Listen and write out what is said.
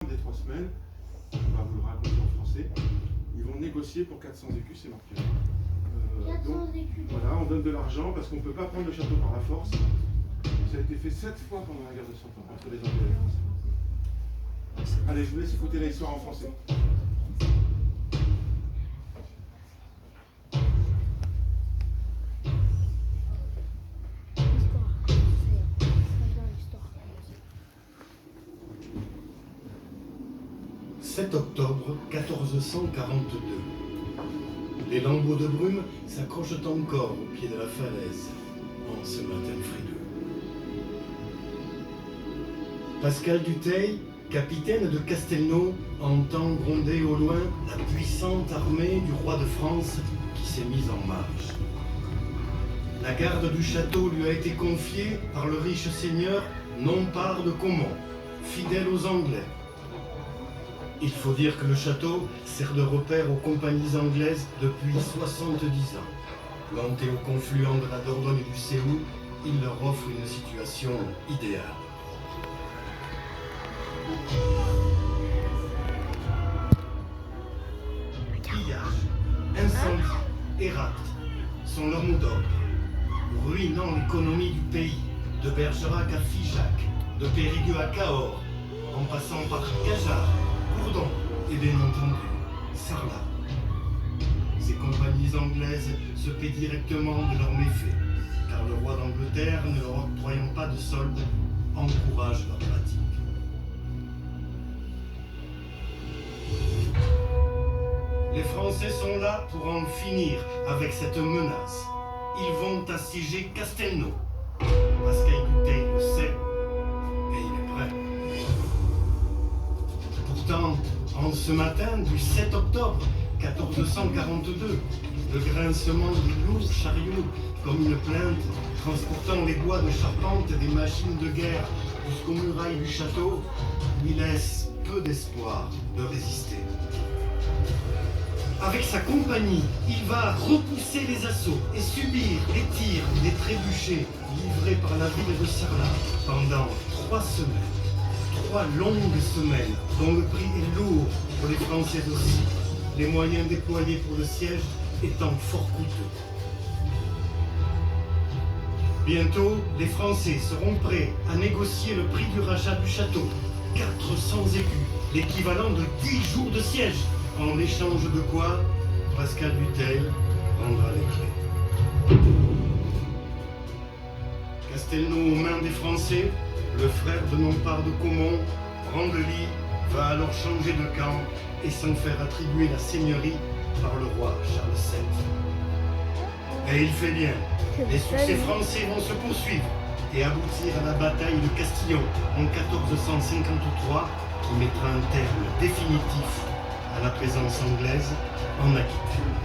Des 3 semaines, on va vous le raconter en français. Ils vont négocier pour 400 écus, c'est marqué. 400 écus. Voilà, on donne de l'argent parce qu'on ne peut pas prendre le château par la force. Ça a été fait 7 fois pendant la guerre de 100 ans entre les Anglais et les Français. Allez, je vous laisse écouter l'histoire en français. « 7 octobre 1442. Les lambeaux de brume s'accrochent encore au pied de la falaise en ce matin frileux. Pascal Dutheil, capitaine de Castelnau, entend gronder au loin la puissante armée du roi de France qui s'est mise en marche. La garde du château lui a été confiée par le riche seigneur Nompart de Caumont, fidèle aux Anglais. Il faut dire que le château sert de repère aux compagnies anglaises depuis 70 ans. Planté au confluent de la Dordogne et du Séou, il leur offre une situation idéale. Pillage, incendie et rapt sont leurs mots d'ordre, ruinant l'économie du pays, de Bergerac à Figeac, de Périgueux à Cahors, en passant par Cajarc, Gourdon et bien entendu Sarlat. Ces compagnies anglaises se paient directement de leurs méfaits, car le roi d'Angleterre, ne leur octroyant pas de solde, encourage leur pratique. Les Français sont là pour en finir avec cette menace. Ils vont assiéger Castelnau. Pascal Dutheil le sait, et il est prêt. Pourtant, en ce matin du 7 octobre 1442, le grincement du lourd chariot, comme une plainte, transportant les bois de charpente des machines de guerre jusqu'aux murailles du château, lui laisse peu d'espoir de résister. Avec sa compagnie, il va repousser les assauts et subir les tirs des trébuchets livrés par la ville de Sarlat pendant 3 semaines. 3 longues semaines dont le prix est lourd pour les Français aussi, les moyens déployés pour le siège étant fort coûteux. Bientôt, les Français seront prêts à négocier le prix du rachat du château, 400 écus, l'équivalent de 10 jours de siège, en échange de quoi Pascal Dutheil rendra les clés. Castelnau aux mains des Français, le frère de Nompart de Caumont, Brandely, va alors changer de camp et s'en faire attribuer la seigneurie par le roi Charles VII. Et il fait bien. Les succès français vont se poursuivre et aboutir à la bataille de Castillon en 1453 qui mettra un terme définitif à la présence anglaise en Aquitaine.